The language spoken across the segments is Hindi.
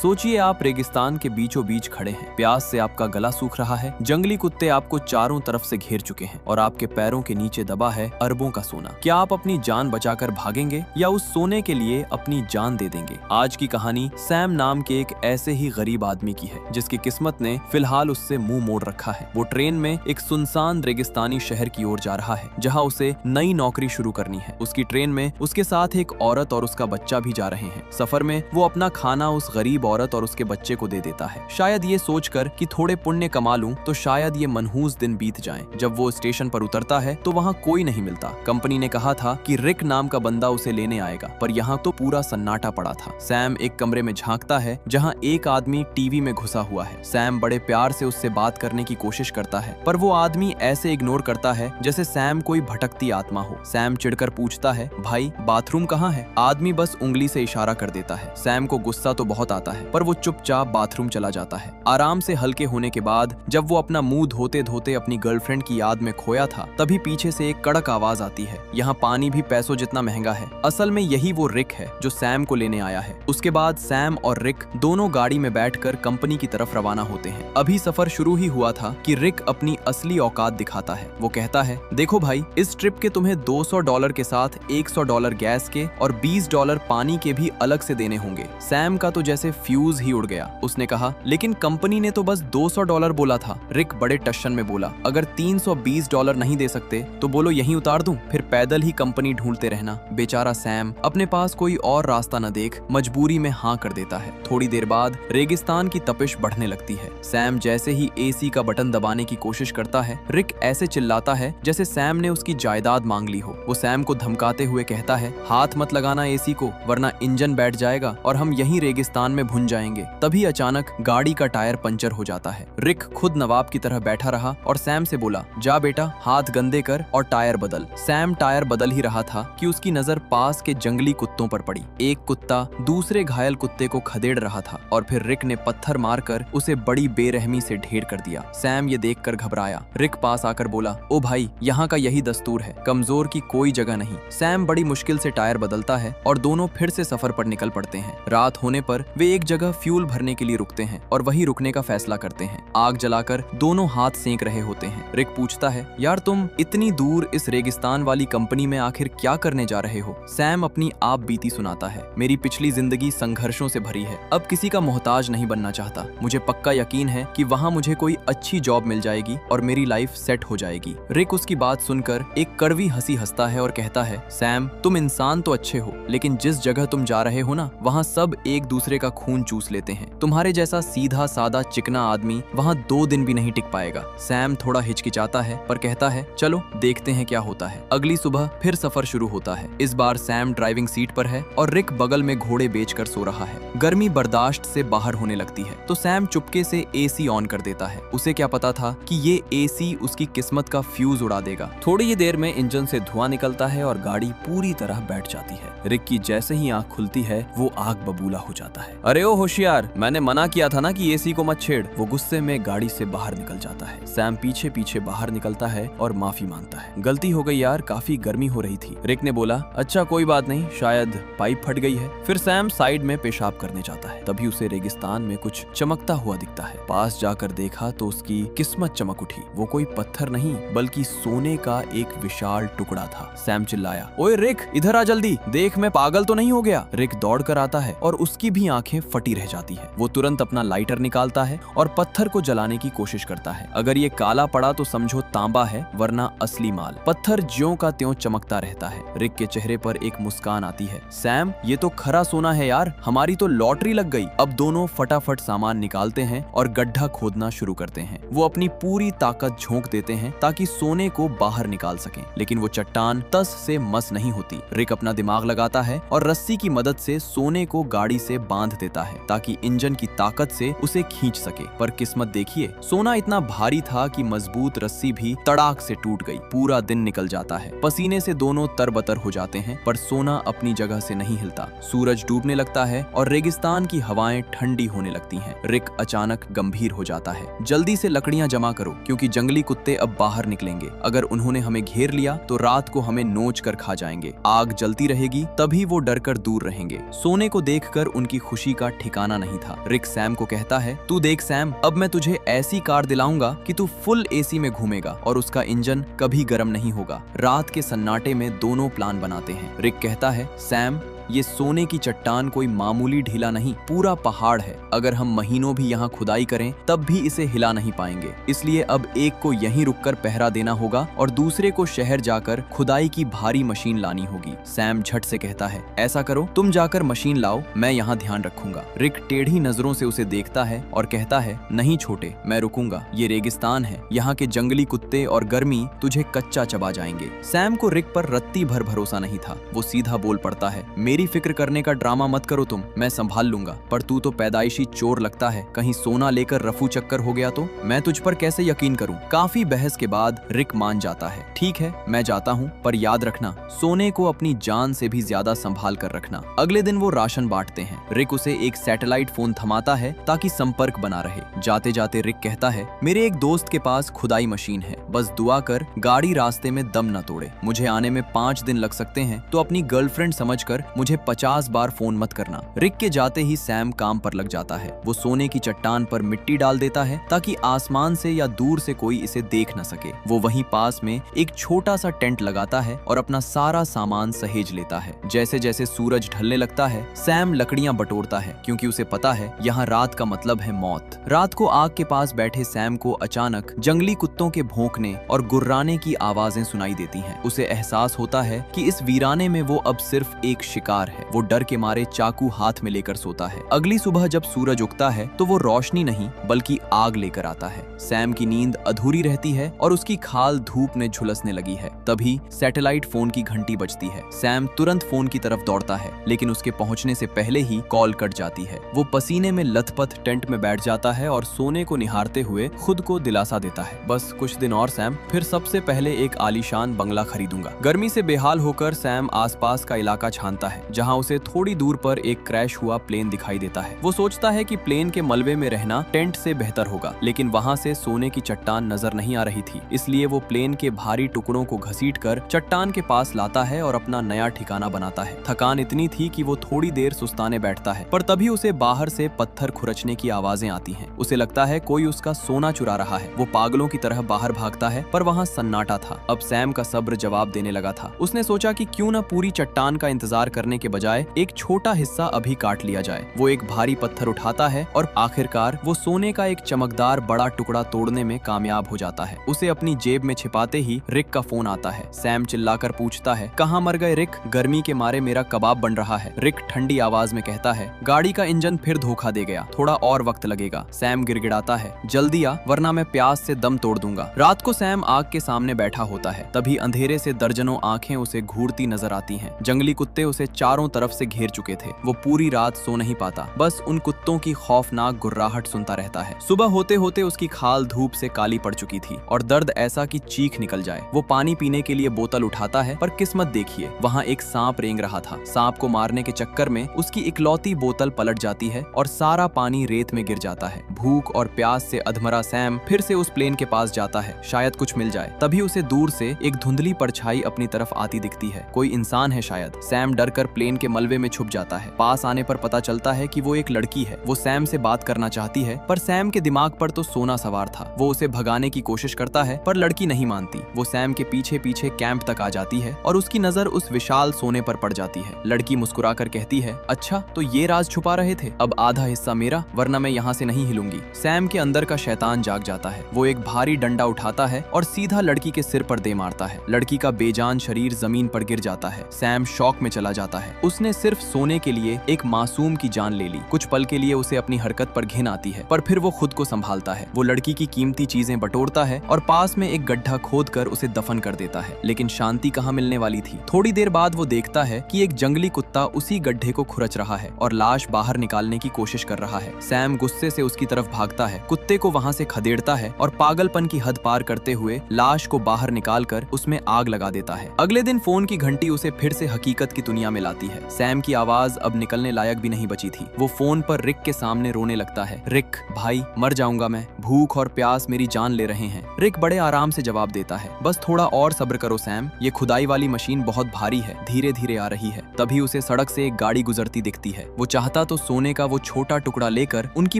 सोचिए आप रेगिस्तान के बीचों बीच खड़े हैं, प्यास से आपका गला सूख रहा है, जंगली कुत्ते आपको चारों तरफ से घेर चुके हैं और आपके पैरों के नीचे दबा है अरबों का सोना। क्या आप अपनी जान बचाकर भागेंगे या उस सोने के लिए अपनी जान दे देंगे? आज की कहानी सैम नाम के एक ऐसे ही गरीब आदमी की है जिसकी किस्मत ने फिलहाल उससे मुंह मोड़ रखा है। वो ट्रेन में एक सुनसान रेगिस्तानी शहर की ओर जा रहा है जहाँ उसे नई नौकरी शुरू करनी है। उसकी ट्रेन में उसके साथ एक औरत और उसका बच्चा भी जा रहे हैं। सफर में वो अपना खाना उस गरीब औरत और उसके बच्चे को दे देता है, शायद ये सोचकर कि थोड़े पुण्य कमा लूं तो शायद ये मनहूस दिन बीत जाएं। जब वो स्टेशन पर उतरता है तो वहाँ कोई नहीं मिलता। कंपनी ने कहा था कि रिक नाम का बंदा उसे लेने आएगा, पर यहाँ तो पूरा सन्नाटा पड़ा था। सैम एक कमरे में झांकता है जहाँ एक आदमी टीवी में घुसा हुआ है। सैम बड़े प्यार से उससे बात करने की कोशिश करता है, पर वो आदमी ऐसे इग्नोर करता है जैसे सैम कोई भटकती आत्मा हो। सैम चिढ़कर पूछता है, भाई बाथरूम कहाँ है? आदमी बस उंगली से इशारा कर देता है। सैम को गुस्सा तो बहुत आता है, पर वो चुपचाप बाथरूम चला जाता है। आराम से हल्के होने के बाद जब वो अपना मुंह धोते धोते अपनी गर्लफ्रेंड की याद में खोया था, तभी पीछे से एक कड़क आवाज आती है, यहाँ पानी भी पैसों जितना महंगा है। असल में यही वो रिक है जो सैम को लेने आया है। उसके बाद सैम और रिक दोनों गाड़ी में बैठकर कंपनी की तरफ रवाना होते हैं। अभी सफर शुरू ही हुआ था कि रिक अपनी असली औकात दिखाता है। वो कहता है, देखो भाई, इस ट्रिप के तुम्हें $200 के साथ $100 गैस के और $20 पानी के भी अलग से देने होंगे। सैम का तो जैसे फ्यूज ही उड़ गया। उसने कहा, लेकिन कंपनी ने तो बस $200 बोला था। रिक बड़े टशन में बोला, अगर $320 नहीं दे सकते तो बोलो यहीं उतार दूं, फिर पैदल ही कंपनी ढूंढते रहना। बेचारा सैम अपने पास कोई और रास्ता न देख मजबूरी में हाँ कर देता है। थोड़ी देर बाद रेगिस्तान की तपिश बढ़ने लगती है। सैम जैसे ही एसी का बटन दबाने की कोशिश करता है, रिक ऐसे चिल्लाता है जैसे सैम ने उसकी जायदाद मांग ली हो। वो सैम को धमकाते हुए कहता है, हाथ मत लगाना एसी को, वरना इंजन बैठ जाएगा और हम यहीं रेगिस्तान में भुन जाएंगे। तभी अचानक गाड़ी का टायर पंचर हो जाता है। रिक खुद नवाब की तरह बैठा रहा और सैम से बोला, जा बेटा, हाथ गंदे कर और टायर बदल। सैम टायर बदल ही रहा था कि उसकी नजर पास के जंगली कुत्तों पर पड़ी। एक कुत्ता दूसरे घायल कुत्ते को खदेड़ रहा था और फिर रिक ने पत्थर मारकर उसे बड़ी बेरहमी से ढेर कर दिया। सैम ये देखकर घबराया। रिक पास आकर बोला, ओ भाई, यहाँ का यही दस्तूर है, कमजोर की कोई जगह नहीं। सैम बड़ी मुश्किल से टायर बदलता है और दोनों फिर से सफर पर निकल पड़ते हैं। रात होने पर वे एक जगह फ्यूल भरने के लिए रुकते हैं और वहीं रुकने का फैसला करते हैं। आग जलाकर दोनों हाथ सेंक रहे होते हैं। रिक पूछता है, यार तुम इतनी दूर इस रेगिस्तान वाली कंपनी में आखिर क्या करने जा रहे हो? सैम अपनी आप बीती सुनाता है, मेरी पिछली जिंदगी संघर्षों से भरी है, अब किसी का मोहताज नहीं बनना चाहता। मुझे पक्का यकीन है कि वहाँ मुझे कोई अच्छी जॉब मिल जाएगी और मेरी लाइफ सेट हो जाएगी। रिक उसकी बात सुनकर एक कड़वी हंसी हंसता है और कहता है, सैम तुम इंसान तो अच्छे हो, लेकिन जिस जगह तुम जा रहे हो ना, वहाँ सब एक दूसरे का खून चूस लेते हैं। तुम्हारे जैसा सीधा सादा चिकना आदमी वहाँ 2 दिन भी नहीं टिक पाएगा। सैम थोड़ा हिचकिचाता है पर कहता है, चलो देखते हैं क्या होता है। अगली सुबह फिर सफर शुरू होता है। इस बार सैम ड्राइविंग सीट पर है और रिक बगल में घोड़े बेचकर सो रहा है। गर्मी बर्दाश्त से बाहर होने लगती है तो सैम चुपके से एसी ऑन कर देता है। उसे क्या पता था कि ये एसी उसकी किस्मत का फ्यूज उड़ा देगा। थोड़ी ही देर में इंजन से धुआं निकलता है और गाड़ी पूरी तरह बैठ जाती है। रिक की जैसे ही आंख खुलती है वो आग बबूला हो जाता है। अरे ओ होशियार, मैंने मना किया था ना कि एसी को मत छेड़। वो गुस्से में गाड़ी से बाहर निकल जाता है। सैम पीछे पीछे बाहर निकलता है और माफी मांगता है, गलती हो गई यार, काफी गर्मी हो रही थी। रिक ने बोला, अच्छा कोई बात नहीं, शायद पाइप फट गई है। फिर सैम साइड में पेशाब करने जाता है। तभी उसे रेगिस्तान में कुछ चमकता हुआ दिखता है। पास जाकर देखा तो उसकी किस्मत चमक उठी। वो कोई पत्थर नहीं बल्कि सोने का एक विशाल टुकड़ा था। सैम चिल्लाया, ओए रिक, इधर आ जल्दी, देख मैं पागल तो नहीं हो गया। रिक दौड़ कर आता है और उसकी भी आंखें फटी रह जाती है। वो तुरंत अपना लाइटर निकालता है और पत्थर को जलाने की कोशिश करता है। अगर ये काला पड़ा तो समझो तांबा है, वरना असली माल। पत्थर ज्यों का त्यों चमकता रहता है। रिक के चेहरे पर एक मुस्कान आती है। सैम, ये तो खरा सोना है यार, हमारी तो लॉटरी लग गई। अब दोनों फटाफट सामान निकालते हैं और गड्ढा खोदना शुरू करते हैं। वो अपनी पूरी ताकत झोंक देते हैं ताकि सोने को बाहर निकाल सकें, लेकिन वो चट्टान तस से मस नहीं होती। रिक अपना दिमाग लगाता है और रस्सी की मदद से सोने को गाड़ी से बांध देता है ताकि इंजन की ताकत से उसे खींच सके। पर किस्मत देखिए, सोना इतना भारी था कि मजबूत रस्सी भी तड़ाक से टूट गई। पूरा दिन निकल जाता है। पसीने से दोनों तरबतर हो जाते हैं, पर सोना अपनी जगह से नहीं हिलता। सूरज डूबने लगता है और रेगिस्तान की हवाएं ठंडी होने लगती हैं। रिक अचानक गंभीर हो जाता है। जल्दी से लकड़ियां जमा करो, क्योंकि जंगली कुत्ते अब बाहर निकलेंगे। अगर उन्होंने हमें घेर लिया तो रात को हमें नोच कर खा जाएंगे। आग जलती रहेगी, तभी वो डरकर दूर रहेंगे। सोने को देखकर उनकी खुशी का ठिकाना नहीं था। रिक सैम को कहता है, तू देख सैम, अब मैं तुझे ऐसी कार दिलाऊंगा कि तू फुल एसी में घूमेगा और उसका इंजन कभी गर्म नहीं होगा। रात के सन्नाटे में दोनों प्लान बनाते हैं। रिक कहता है, सैम, ये सोने की चट्टान कोई मामूली ढीला नहीं, पूरा पहाड़ है। अगर हम महीनों भी यहाँ खुदाई करें तब भी इसे हिला नहीं पाएंगे। इसलिए अब एक को यहीं रुककर पहरा देना होगा और दूसरे को शहर जाकर खुदाई की भारी मशीन लानी होगी। सैम झट से कहता है, ऐसा करो, तुम जाकर मशीन लाओ, मैं यहाँ ध्यान रखूंगा। रिक टेढ़ी नजरों से उसे देखता है और कहता है, नहीं छोटे, मैं रुकूंगा। ये रेगिस्तान है, यहाँ के जंगली कुत्ते और गर्मी तुझे कच्चा चबा जाएंगे। सैम को रिक पर रत्ती भर भरोसा नहीं था। वो सीधा बोल पड़ता है, मेरी फिक्र करने का ड्रामा मत करो तुम, मैं संभाल लूंगा। पर तू तो पैदाइशी चोर लगता है, कहीं सोना लेकर रफू चक्कर हो गया तो मैं तुझ पर कैसे यकीन करूं। काफी बहस के बाद रिक मान जाता है, ठीक है, मैं जाता हूं, पर याद रखना, सोने को अपनी जान से भी ज्यादा संभाल कर रखना। अगले दिन वो राशन बांटते हैं। रिक उसे एक सैटेलाइट फोन थमाता है ताकि संपर्क बना रहे। जाते जाते रिक कहता है, मेरे एक दोस्त के पास खुदाई मशीन है, बस दुआ कर गाड़ी रास्ते में दम न तोड़े। मुझे आने में 5 दिन लग सकते हैं, तो अपनी गर्लफ्रेंड समझकर मुझे 50 बार फोन मत करना। रिक के जाते ही सैम काम पर लग जाता है। वो सोने की चट्टान पर मिट्टी डाल देता है ताकि आसमान से या दूर से कोई इसे देख न सके। वो वहीं पास में एक छोटा सा टेंट लगाता है और अपना सारा सामान सहेज लेता है। जैसे जैसे सूरज ढलने लगता है, सैम लकड़ियां बटोरता है, क्योंकि उसे पता है यहाँ रात का मतलब है मौत। रात को आग के पास बैठे सैम को अचानक जंगली कुत्तों के भौंकने और गुर्राने की आवाजें सुनाई देती हैं। उसे एहसास होता है कि इस वीराने में वो अब सिर्फ एक शिकार है। वो डर के मारे चाकू हाथ में लेकर सोता है। अगली सुबह जब सूरज उगता है तो वो रोशनी नहीं बल्कि आग लेकर आता है। सैम की नींद अधूरी रहती है और उसकी खाल धूप में झुलसने लगी है। तभी सैटेलाइट फोन की घंटी बजती है। सैम तुरंत फोन की तरफ दौड़ता है, लेकिन उसके पहुंचने से पहले ही कॉल कट जाती है। वो पसीने में लथपथ टेंट में बैठ जाता है और सोने को निहारते हुए खुद को दिलासा देता है, बस कुछ दिन और सैम, फिर सबसे पहले एक आलीशान बंगला खरीदूंगा। गर्मी से बेहाल होकर सैम आसपास का इलाका छानता है, जहां उसे थोड़ी दूर पर एक क्रैश हुआ प्लेन दिखाई देता है। वो सोचता है कि प्लेन के मलबे में रहना टेंट से बेहतर होगा, लेकिन वहां से सोने की चट्टान नजर नहीं आ रही थी। इसलिए वो प्लेन के भारी टुकड़ों को घसीटकर चट्टान के पास लाता है और अपना नया ठिकाना बनाता है। थकान इतनी थी कि वो थोड़ी देर सुस्ताने बैठता है, पर तभी उसे बाहर से पत्थर खुरचने की आवाजें आती हैं। उसे लगता है कोई उसका सोना चुरा रहा है। वो पागलों की तरह बाहर भागता है, पर वहाँ सन्नाटा था। अब सैम का सब्र जवाब देने लगा था। उसने सोचा कि क्यों न पूरी चट्टान का इंतजार करने के बजाय एक छोटा हिस्सा अभी काट लिया जाए। वो एक भारी पत्थर उठाता है और आखिरकार वो सोने का एक चमकदार बड़ा टुकड़ा तोड़ने में कामयाब हो जाता है। उसे अपनी जेब में छिपाते ही रिक का फोन आता है। सैम चिल्लाकर पूछता है, कहाँ मर गए रिक? गर्मी के मारे मेरा कबाब बन रहा है। रिक ठंडी आवाज में कहता है, गाड़ी का इंजन फिर धोखा दे गया, थोड़ा और वक्त लगेगा। सैम गिड़गिड़ाता है, जल्दी आ वरना मैं प्यास से दम तोड़ दूंगा। रात को सैम आग के सामने बैठा होता है। तभी अंधेरे से दर्जनों आंखें उसे घूरती नजर आती हैं। जंगली कुत्ते उसे चारों तरफ से घेर चुके थे। वो पूरी रात सो नहीं पाता, बस उन कुत्तों की खौफनाक गुर्राहट सुनता रहता है। सुबह होते होते उसकी खाल धूप से काली पड़ चुकी थी और दर्द ऐसा कि चीख निकल जाए। वो पानी पीने के लिए बोतल उठाता है, पर किस्मत देखिए, वहाँ एक सांप रेंग रहा था। सांप को मारने के चक्कर में उसकी इकलौती बोतल पलट जाती है और सारा पानी रेत में गिर जाता है। भूख और प्यास से अधमरा सैम फिर से उस प्लेन के पास जाता है, शायद कुछ मिल जाए। तभी उसे दूर से एक धुंधली परछाई अपनी तरफ आती दिखती है। कोई इंसान है शायद। सैम डरकर प्लेन के मलबे में छुप जाता है। पास आने पर पता चलता है कि वो एक लड़की है। वो सैम से बात करना चाहती है, पर सैम के दिमाग पर तो सोना सवार था। वो उसे भगाने की कोशिश करता है, पर लड़की नहीं मानती। वो सैम के पीछे पीछे कैंप तक आ जाती है और उसकी नजर उस विशाल सोने पर पड़ जाती है। लड़की मुस्कुराकर कहती है, अच्छा तो ये राज छुपा रहे थे, अब आधा हिस्सा मेरा, वरना मैं यहाँ से नहीं हिलूंगी। सैम के अंदर का शैतान जाग जाता है। वो एक भारी डंडा उठाता है और सीधा लड़की के सिर पर दे मारता है। लड़की का बेजान शरीर जमीन पर गिर जाता है। सैम शौक में चला जाता है। उसने सिर्फ सोने के लिए एक मासूम की जान ले ली। कुछ पल के लिए उसे अपनी हरकत पर घिन आती है, पर फिर वो खुद को संभालता है। वो लड़की की कीमती चीजें बटोरता है और पास में एक गड्ढा खोदकर उसे दफन कर देता है। लेकिन शांति कहाँ मिलने वाली थी। थोड़ी देर बाद वो देखता है कि एक जंगली कुत्ता उसी गड्ढे को खुरच रहा है और लाश बाहर निकालने की कोशिश कर रहा है। सैम गुस्से से उसकी तरफ भागता है, कुत्ते को वहाँ से खदेड़ता है और पागलपन की हद पार करते हुए लाश को बाहर निकालकर उसमें आग लगा देता है। अगले दिन फोन की घंटी उसे फिर से हकीकत की दुनिया में चिल्लाती है। सैम की आवाज अब निकलने लायक भी नहीं बची थी। वो फोन पर रिक के सामने रोने लगता है। रिक भाई, मर जाऊंगा मैं, भूख और प्यास मेरी जान ले रहे हैं। रिक बड़े आराम से जवाब देता है, बस थोड़ा और सब्र करो सैम, ये खुदाई वाली मशीन बहुत भारी है, धीरे धीरे आ रही है। तभी उसे सड़क से एक गाड़ी गुजरती दिखती है। वो चाहता तो सोने का वो छोटा टुकड़ा लेकर उनकी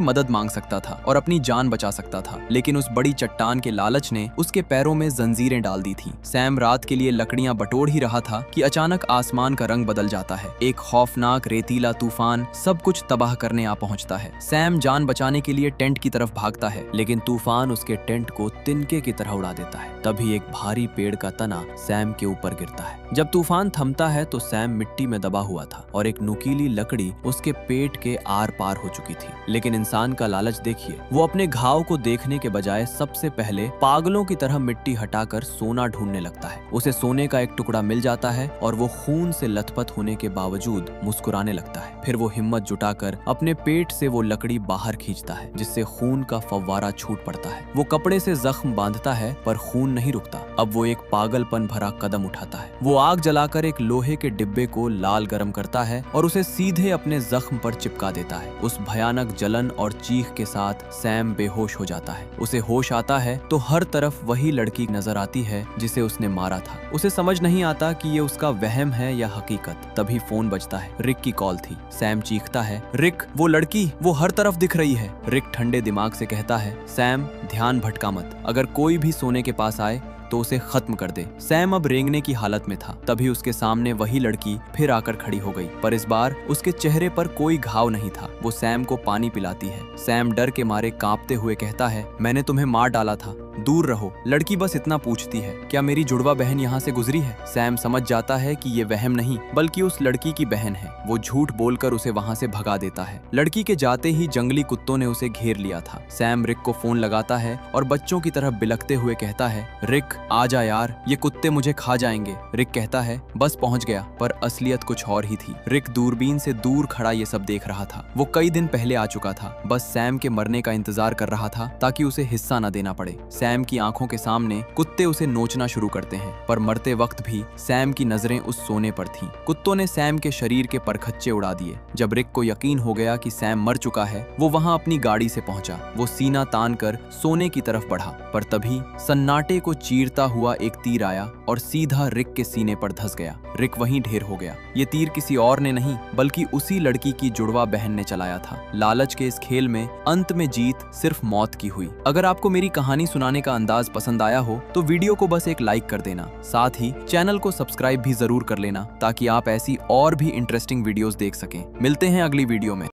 मदद मांग सकता था और अपनी जान बचा सकता था, लेकिन उस बड़ी चट्टान के लालच ने उसके पैरों में जंजीरें डाल दी थी। सैम रात के लिए लकड़ियां बटोर ही रहा था कि अचानक आसमान का रंग बदल जाता है। एक खौफनाक रेतीला तूफान सब कुछ तबाह करने आ पहुंचता है। सैम जान बचाने के लिए टेंट की तरफ भागता है, लेकिन तूफान उसके टेंट को तिनके की तरह उड़ा देता है। तभी एक भारी पेड़ का तना सैम के ऊपर गिरता है। जब तूफान थमता है तो सैम मिट्टी में दबा हुआ था और एक नुकीली लकड़ी उसके पेट के आर पार हो चुकी थी। लेकिन इंसान का लालच देखिए, वो अपने घाव को देखने के बजाय सबसे पहले पागलों की तरह मिट्टी हटाकर सोना ढूंढने लगता है। उसे सोने का एक टुकड़ा मिल जाता है और वो खून से लथपथ होने के बावजूद मुस्कुराने लगता है। फिर वो हिम्मत जुटाकर अपने पेट से वो लकड़ी बाहर खींचता है, जिससे खून का फव्वारा छूट पड़ता है। वो कपड़े से जख्म बांधता है पर खून नहीं रुकता। अब वो एक पागलपन भरा कदम उठाता है। वो आग जलाकर एक लोहे के डिब्बे को लाल गरम करता है और उसे सीधे अपने जख्म पर चिपका देता है। उस भयानक जलन और चीख के साथ सैम बेहोश हो जाता है। उसे होश आता है तो हर तरफ वही लड़की नजर आती है जिसे उसने मारा था। उसे समझ नहीं आता कि ये उसका वहम है या हकीकत। तभी फोन बजता है। रिक की कॉल थी। सैम चीखता है, रिक, वो लड़की, वो हर तरफ दिख रही है। रिक ठंडे दिमाग से कहता है, सैम ध्यान भटका मत, अगर कोई भी सोने के पास आए तो उसे खत्म कर दे। सैम अब रेंगने की हालत में था। तभी उसके सामने वही लड़की फिर आकर खड़ी हो गई, पर इस बार उसके चेहरे पर कोई घाव नहीं था। वो सैम को पानी पिलाती है। सैम डर के मारे कांपते हुए कहता है, मैंने तुम्हें मार डाला था, दूर रहो। लड़की बस इतना पूछती है, क्या मेरी जुड़वा बहन यहाँ से गुजरी है? सैम समझ जाता है कि ये वहम नहीं बल्कि उस लड़की की बहन है। वो झूठ बोलकर उसे वहाँ से भगा देता है। लड़की के जाते ही जंगली कुत्तों ने उसे घेर लिया था। सैम रिक को फोन लगाता है और बच्चों की तरह बिलखते हुए कहता है, रिक आजा यार, ये कुत्ते मुझे खा जाएंगे। रिक कहता है, बस पहुंच गया, पर असलियत कुछ और ही थी। रिक दूरबीन से दूर खड़ा ये सब देख रहा था। वो कई दिन पहले आ चुका था, बस सैम के मरने का इंतजार कर रहा था ताकि उसे हिस्सा न देना पड़े। सैम की आंखों के सामने कुत्ते उसे नोचना शुरू करते हैं, पर मरते वक्त भी सैम की नजरें उस सोने पर थीं। कुत्तों ने सैम के शरीर के परखच्चे उड़ा दिए। जब रिक को यकीन हो गया कि सैम मर चुका है, वो वहां अपनी गाड़ी से पहुंचा। वो सीना तान कर सोने की तरफ बढ़ा, पर तभी सन्नाटे को चीरता हुआ एक तीर आया और सीधा रिक के सीने पर धंस गया। रिक वहीं ढेर हो गया। ये तीर किसी और ने नहीं बल्कि उसी लड़की की जुड़वा बहन ने चलाया था। लालच के इस खेल में अंत में जीत सिर्फ मौत की हुई। अगर आपको मेरी कहानी सुनाने का अंदाज पसंद आया हो तो वीडियो को बस एक लाइक कर देना, साथ ही चैनल को सब्सक्राइब भी जरूर कर लेना ताकि आप ऐसी और भी इंटरेस्टिंग वीडियोस देख सकें। मिलते हैं अगली वीडियो में।